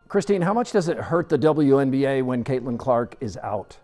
Christine, how much does it hurt the WNBA when Caitlin Clark is out?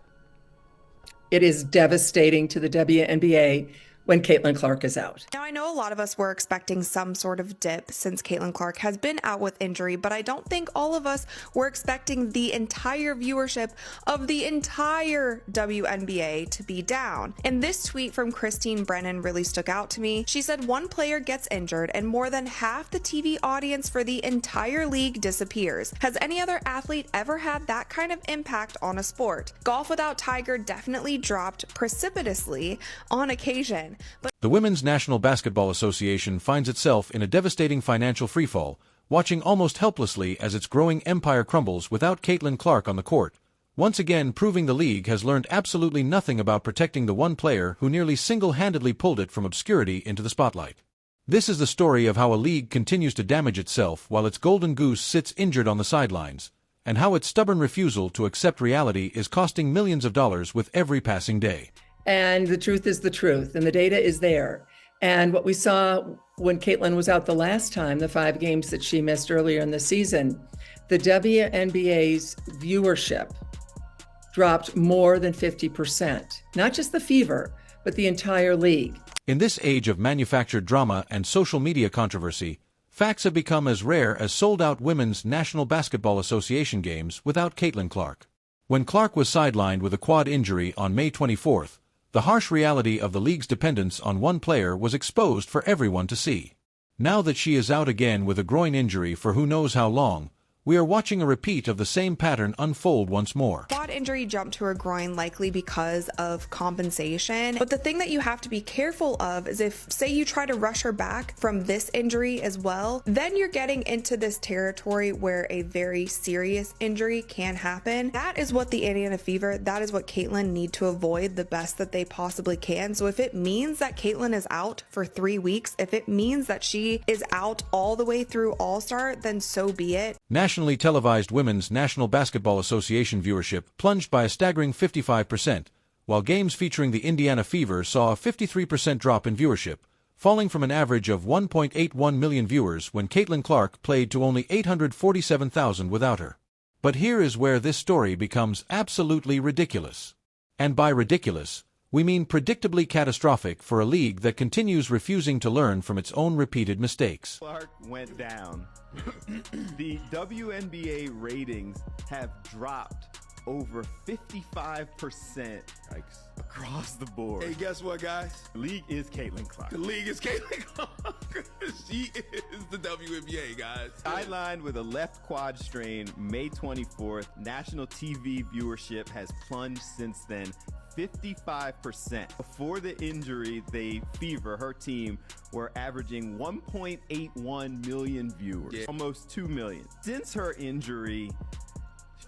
It is devastating to the WNBA when Caitlin Clark is out. Now, I know a lot of us were expecting some sort of dip since Caitlin Clark has been out with injury, but I don't think all of us were expecting the entire viewership of the entire WNBA to be down. And this tweet from Christine Brennan really stuck out to me. She said, one player gets injured and more than half the TV audience for the entire league disappears. Has any other athlete ever had that kind of impact on a sport? Golf without Tiger definitely dropped precipitously on occasion. The Women's National Basketball Association finds itself in a devastating financial freefall, watching almost helplessly as its growing empire crumbles without Caitlin Clark on the court, once again proving the league has learned absolutely nothing about protecting the one player who nearly single-handedly pulled it from obscurity into the spotlight. This is the story of how a league continues to damage itself while its golden goose sits injured on the sidelines, and how its stubborn refusal to accept reality is costing millions of dollars with every passing day. And the truth is the truth, and the data is there. And what we saw when Caitlin was out the last time, the 5 games that she missed earlier in the season, the WNBA's viewership dropped more than 50%. Not just the Fever, but the entire league. In this age of manufactured drama and social media controversy, facts have become as rare as sold-out Women's National Basketball Association games without Caitlin Clark. When Clark was sidelined with a quad injury on May 24th, the harsh reality of the league's dependence on one player was exposed for everyone to see. Now that she is out again with a groin injury for who knows how long, we are watching a repeat of the same pattern unfold once more. Quad injury jumped to her groin likely because of compensation. But the thing that you have to be careful of is if, say, you try to rush her back from this injury as well, then you're getting into this territory where a very serious injury can happen. That is what the Indiana Fever, that is what Caitlin need to avoid the best that they possibly can. So if it means that Caitlin is out for 3 weeks, if it means that she is out all the way through All-Star, then so be it. Nationally televised Women's National Basketball Association viewership plunged by a staggering 55%, while games featuring the Indiana Fever saw a 53% drop in viewership, falling from an average of 1.81 million viewers when Caitlin Clark played to only 847,000 without her. But here is where this story becomes absolutely ridiculous. And by ridiculous, we mean predictably catastrophic for a league that continues refusing to learn from its own repeated mistakes. Clark went down. The WNBA ratings have dropped over 55%. Yikes. Across the board. Hey, guess what, guys? The league is Caitlin Clark. The league is Caitlin Clark. She is the WNBA, guys. Sidelined with a left quad strain May 24th. National TV viewership has plunged since then 55%. Before the injury, the Fever, her team, were averaging 1.81 million viewers, almost 2 million. Since her injury,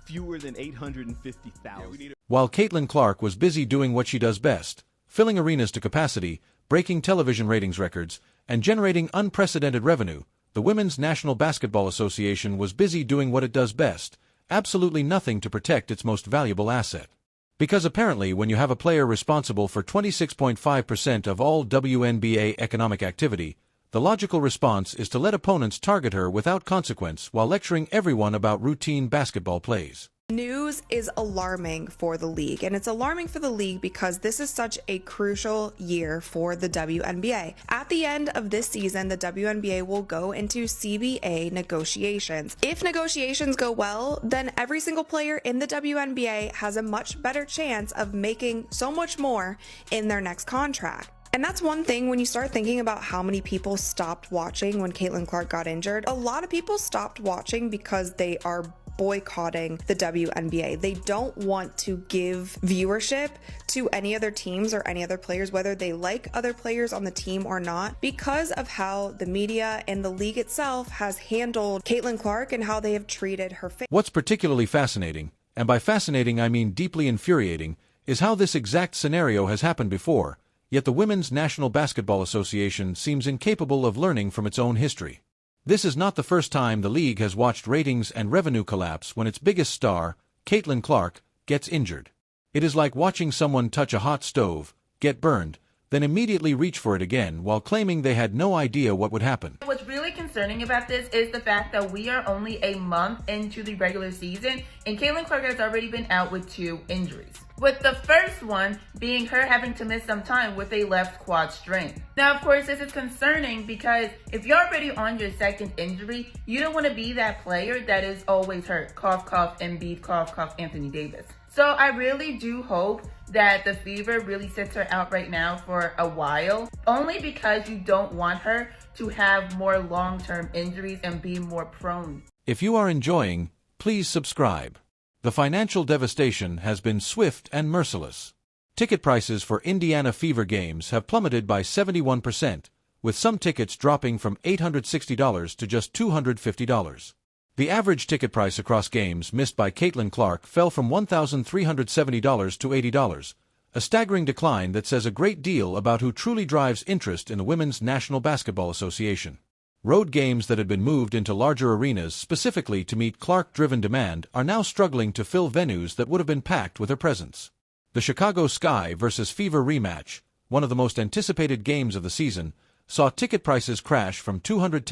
fewer than 850,000. While Caitlin Clark was busy doing what she does best, filling arenas to capacity, breaking television ratings records, and generating unprecedented revenue, the Women's National Basketball Association was busy doing what it does best, absolutely nothing to protect its most valuable asset. Because apparently when you have a player responsible for 26.5% of all WNBA economic activity, the logical response is to let opponents target her without consequence while lecturing everyone about routine basketball plays. News is alarming for the league, and it's alarming for the league because this is such a crucial year for the WNBA. At the end of this season, the WNBA will go into CBA negotiations. If negotiations go well, then every single player in the WNBA has a much better chance of making so much more in their next contract. And that's one thing when you start thinking about how many people stopped watching when Caitlin Clark got injured. A lot of people stopped watching because they are boycotting the WNBA. They don't want to give viewership to any other teams or any other players, whether they like other players on the team or not, because of how the media and the league itself has handled Caitlin Clark and how they have treated her family. What's particularly fascinating, and by fascinating I mean deeply infuriating, is how this exact scenario has happened before, yet the Women's National Basketball Association seems incapable of learning from its own history. This is not the first time the league has watched ratings and revenue collapse when its biggest star, Caitlin Clark, gets injured. It is like watching someone touch a hot stove, get burned, then immediately reach for it again while claiming they had no idea what would happen. What's really concerning about this is the fact that we are only a month into the regular season and Caitlin Clark has already been out with 2 injuries. With the first one being her having to miss some time with a left quad strain. Now, of course, this is concerning because if you're already on your second injury, you don't want to be that player that is always hurt. Cough, cough, Embiid, cough, cough, Anthony Davis. So I really do hope that the Fever really sits her out right now for a while, only because you don't want her to have more long-term injuries and be more prone. If you are enjoying, please subscribe. The financial devastation has been swift and merciless. Ticket prices for Indiana Fever games have plummeted by 71%, with some tickets dropping from $860 to just $250. The average ticket price across games missed by Caitlin Clark fell from $1,370 to $80, a staggering decline that says a great deal about who truly drives interest in the Women's National Basketball Association. Road games that had been moved into larger arenas specifically to meet Clark-driven demand are now struggling to fill venues that would have been packed with her presence. The Chicago Sky vs. Fever rematch, one of the most anticipated games of the season, saw ticket prices crash from $210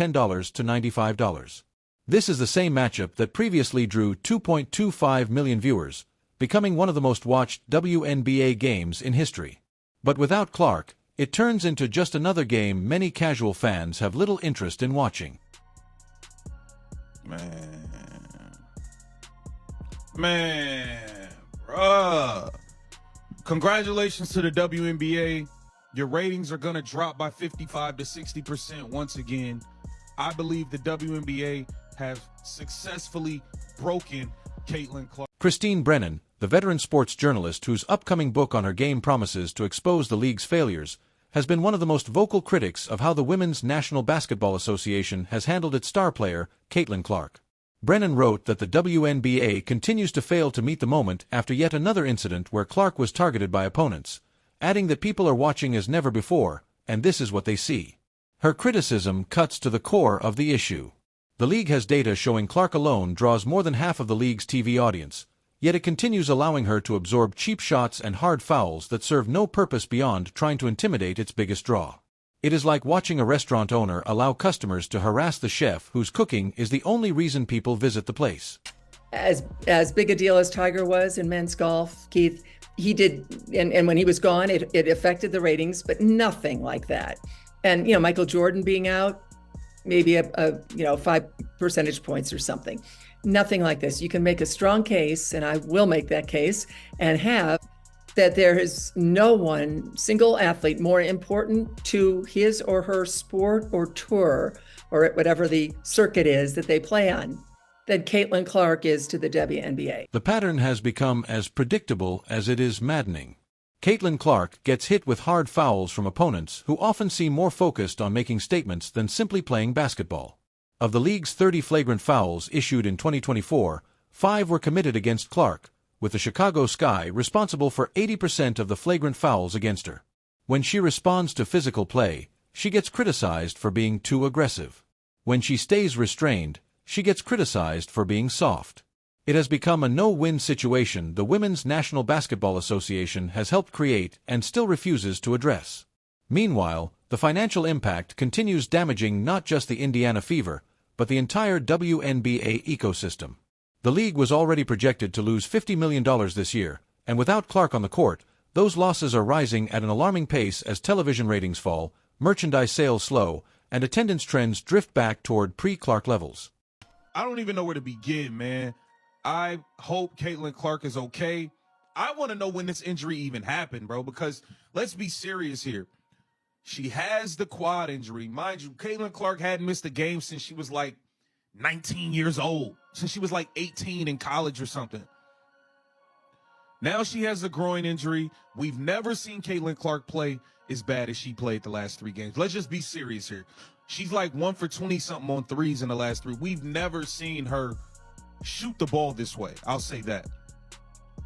to $95. This is the same matchup that previously drew 2.25 million viewers, becoming one of the most watched WNBA games in history. But without Clark, it turns into just another game many casual fans have little interest in watching. Man, bruh. Congratulations to the WNBA. Your ratings are going to drop by 55 to 60% once again. I believe the WNBA has successfully broken Caitlin Clark. Christine Brennan, the veteran sports journalist whose upcoming book on her game promises to expose the league's failures, has been one of the most vocal critics of how the Women's National Basketball Association has handled its star player, Caitlin Clark. Brennan wrote that the WNBA continues to fail to meet the moment after yet another incident where Clark was targeted by opponents, adding that people are watching as never before, and this is what they see. Her criticism cuts to the core of the issue. The league has data showing Clark alone draws more than half of the league's TV audience, yet it continues allowing her to absorb cheap shots and hard fouls that serve no purpose beyond trying to intimidate its biggest draw. It is like watching a restaurant owner allow customers to harass the chef whose cooking is the only reason people visit the place. As big a deal as Tiger was in men's golf, Keith, he did, and when he was gone, it affected the ratings, but nothing like that. And, Michael Jordan being out, maybe a 5 percentage points or something. Nothing like this. You can make a strong case, and I will make that case, and have that there is no one single athlete more important to his or her sport or tour or whatever the circuit is that they play on than Caitlin Clark is to the WNBA. The pattern has become as predictable as it is maddening. Caitlin Clark gets hit with hard fouls from opponents who often seem more focused on making statements than simply playing basketball. Of the league's 30 flagrant fouls issued in 2024, 5 were committed against Clark, with the Chicago Sky responsible for 80% of the flagrant fouls against her. When she responds to physical play, she gets criticized for being too aggressive. When she stays restrained, she gets criticized for being soft. It has become a no-win situation the Women's National Basketball Association has helped create and still refuses to address. Meanwhile, the financial impact continues damaging not just the Indiana Fever, but the entire WNBA ecosystem. The league was already projected to lose $50 million this year, and without Clark on the court, those losses are rising at an alarming pace as television ratings fall, merchandise sales slow, and attendance trends drift back toward pre-Clark levels. I don't even know where to begin, man. I hope Caitlin Clark is okay. I want to know when this injury even happened, bro, because let's be serious here. She has the quad injury. Mind you, Caitlin Clark hadn't missed a game since she was like 19 years old, since she was like 18 in college or something. Now she has a groin injury. We've never seen Caitlin Clark play as bad as she played the last 3 games. Let's just be serious here. She's like 1 for 20-something on threes in the last 3. We've never seen her shoot the ball this way. I'll say that.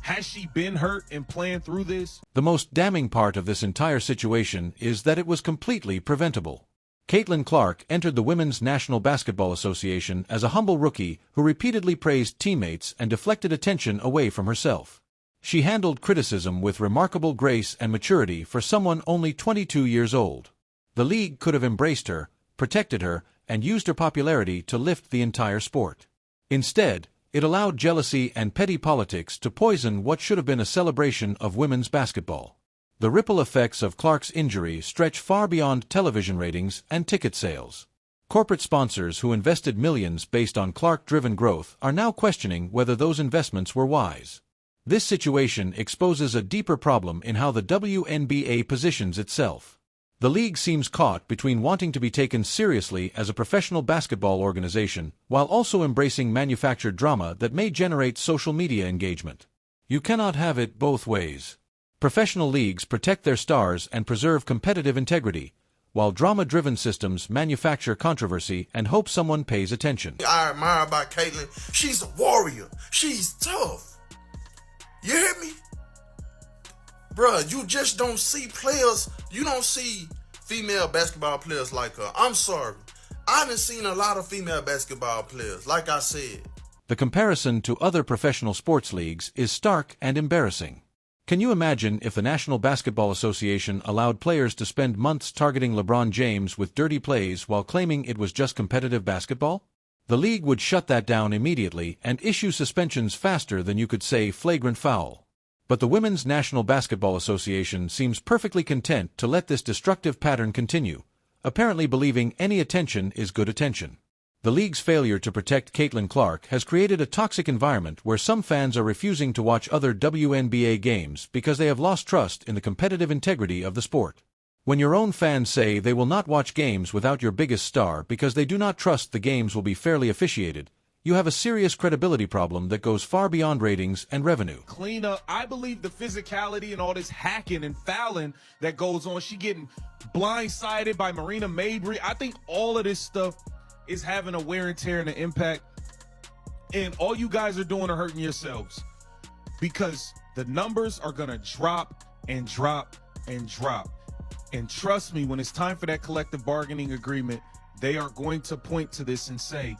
Has she been hurt and playing through this? The most damning part of this entire situation is that it was completely preventable. Caitlin Clark entered the Women's National Basketball Association as a humble rookie who repeatedly praised teammates and deflected attention away from herself. She handled criticism with remarkable grace and maturity for someone only 22 years old. The league could have embraced her, protected her, and used her popularity to lift the entire sport. Instead, it allowed jealousy and petty politics to poison what should have been a celebration of women's basketball. The ripple effects of Clark's injury stretch far beyond television ratings and ticket sales. Corporate sponsors who invested millions based on Clark-driven growth are now questioning whether those investments were wise. This situation exposes a deeper problem in how the WNBA positions itself. The league seems caught between wanting to be taken seriously as a professional basketball organization while also embracing manufactured drama that may generate social media engagement. You cannot have it both ways. Professional leagues protect their stars and preserve competitive integrity, while drama-driven systems manufacture controversy and hope someone pays attention. I admire about Caitlyn, she's a warrior. She's tough. You hear me? Bruh, you just don't see players, you don't see female basketball players like her. I'm sorry. I done seen a lot of female basketball players, like I said. The comparison to other professional sports leagues is stark and embarrassing. Can you imagine if the National Basketball Association allowed players to spend months targeting LeBron James with dirty plays while claiming it was just competitive basketball? The league would shut that down immediately and issue suspensions faster than you could say flagrant foul. But the Women's National Basketball Association seems perfectly content to let this destructive pattern continue, apparently believing any attention is good attention. The league's failure to protect Caitlin Clark has created a toxic environment where some fans are refusing to watch other WNBA games because they have lost trust in the competitive integrity of the sport. When your own fans say they will not watch games without your biggest star because they do not trust the games will be fairly officiated, you have a serious credibility problem that goes far beyond ratings and revenue. Clean up. I believe the physicality and all this hacking and fouling that goes on, she getting blindsided by Marina Mabrey. I think all of this stuff is having a wear and tear and an impact. And all you guys are doing are hurting yourselves, because the numbers are going to drop and drop and drop. And trust me, when it's time for that collective bargaining agreement, they are going to point to this and say,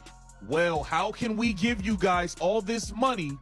well, how can we give you guys all this money?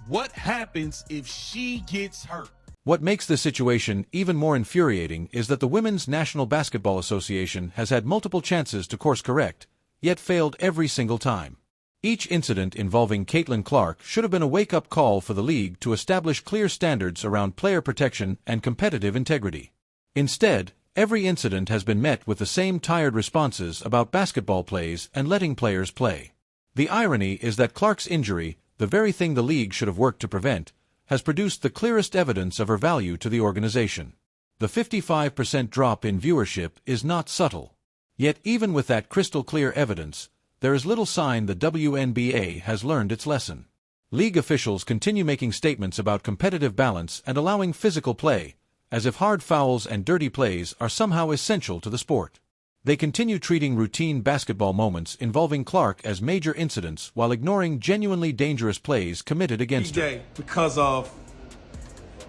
What happens if she gets hurt? What makes this situation even more infuriating is that the Women's National Basketball Association has had multiple chances to course correct, yet failed every single time. Each incident involving Caitlin Clark should have been a wake-up call for the league to establish clear standards around player protection and competitive integrity. Instead, every incident has been met with the same tired responses about basketball plays and letting players play. The irony is that Clark's injury, the very thing the league should have worked to prevent, has produced the clearest evidence of her value to the organization. The 55% drop in viewership is not subtle. Yet even with that crystal-clear evidence, there is little sign the WNBA has learned its lesson. League officials continue making statements about competitive balance and allowing physical play, as if hard fouls and dirty plays are somehow essential to the sport. They continue treating routine basketball moments involving Clark as major incidents while ignoring genuinely dangerous plays committed against her. Because of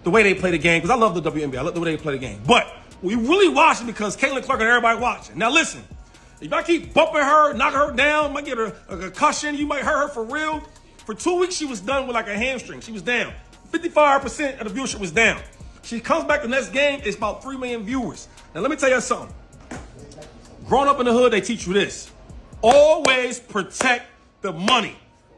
the way they play the game, because I love the WNBA, I love the way they play the game. But we really watch it because Caitlin Clark and everybody watching. Now listen, if I keep bumping her, knocking her down, might get her a concussion, you might hurt her for real. For 2 weeks, she was done with like a hamstring. She was down. 55% of the viewership was down. She comes back the next game, it's about 3 million viewers. Now let me tell you something. Growing up in the hood, they teach you this. Always protect the money.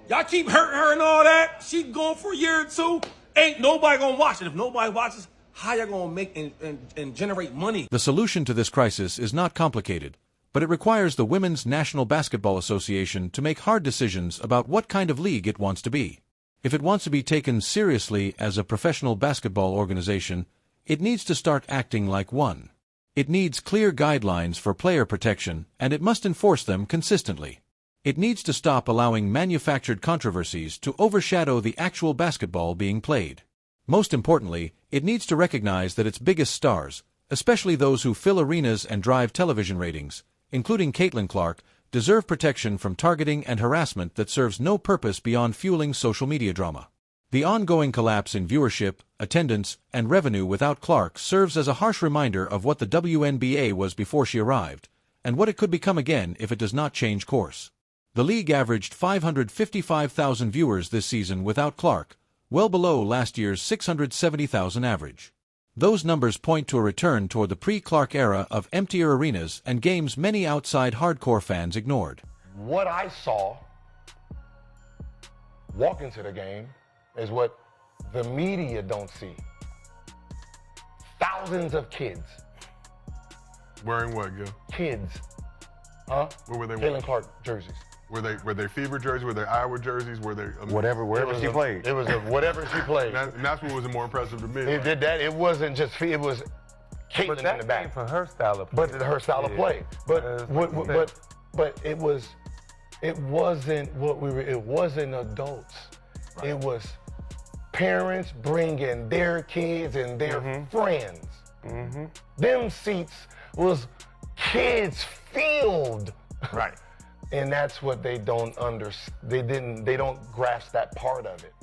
Y'all keep hurting her and all that. She going for a year or two. Ain't nobody gonna watch it. If nobody watches, how y'all gonna make and generate money? The solution to this crisis is not complicated, but it requires the Women's National Basketball Association to make hard decisions about what kind of league it wants to be. If it wants to be taken seriously as a professional basketball organization, it needs to start acting like one. It needs clear guidelines for player protection, and it must enforce them consistently. It needs to stop allowing manufactured controversies to overshadow the actual basketball being played. Most importantly, it needs to recognize that its biggest stars, especially those who fill arenas and drive television ratings, including Caitlin Clark, deserve protection from targeting and harassment that serves no purpose beyond fueling social media drama. The ongoing collapse in viewership, attendance, and revenue without Clark serves as a harsh reminder of what the WNBA was before she arrived, and what it could become again if it does not change course. The league averaged 555,000 viewers this season without Clark, well below last year's 670,000 average. Those numbers point to a return toward the pre-Clark era of emptier arenas and games many outside hardcore fans ignored. What I saw walking to the game is what the media don't see. Thousands of kids. Wearing what, Gil? Kids. Huh? What were they Caitlin wearing? Clark jerseys. Were they Fever jerseys? Were they Iowa jerseys? Were they Wherever she played. It was whatever she played. And that's what was more impressive to me. It did that. It wasn't just it was Caitlin in the back. For her style of play. But her style of play. But it wasn't adults. Right. It was parents bringing their kids and their friends. Mm-hmm. Them seats was kids filled. Right. And that's what they don't understand. They don't grasp that part of it.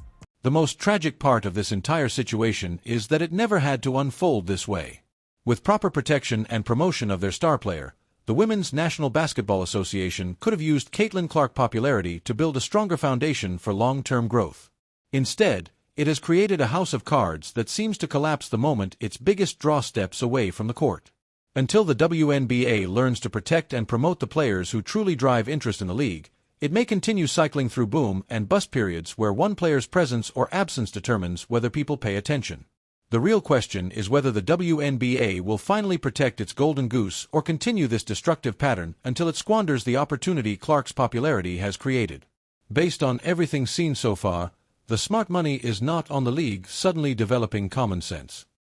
The most tragic part of this entire situation is that it never had to unfold this way. With proper protection and promotion of their star player, the Women's National Basketball Association could have used Caitlin Clark's popularity to build a stronger foundation for long-term growth. Instead, it has created a house of cards that seems to collapse the moment its biggest draw steps away from the court. Until the WNBA learns to protect and promote the players who truly drive interest in the league, it may continue cycling through boom and bust periods where one player's presence or absence determines whether people pay attention. The real question is whether the WNBA will finally protect its golden goose or continue this destructive pattern until it squanders the opportunity Clark's popularity has created. Based on everything seen so far, the smart money is not on the league suddenly developing common sense.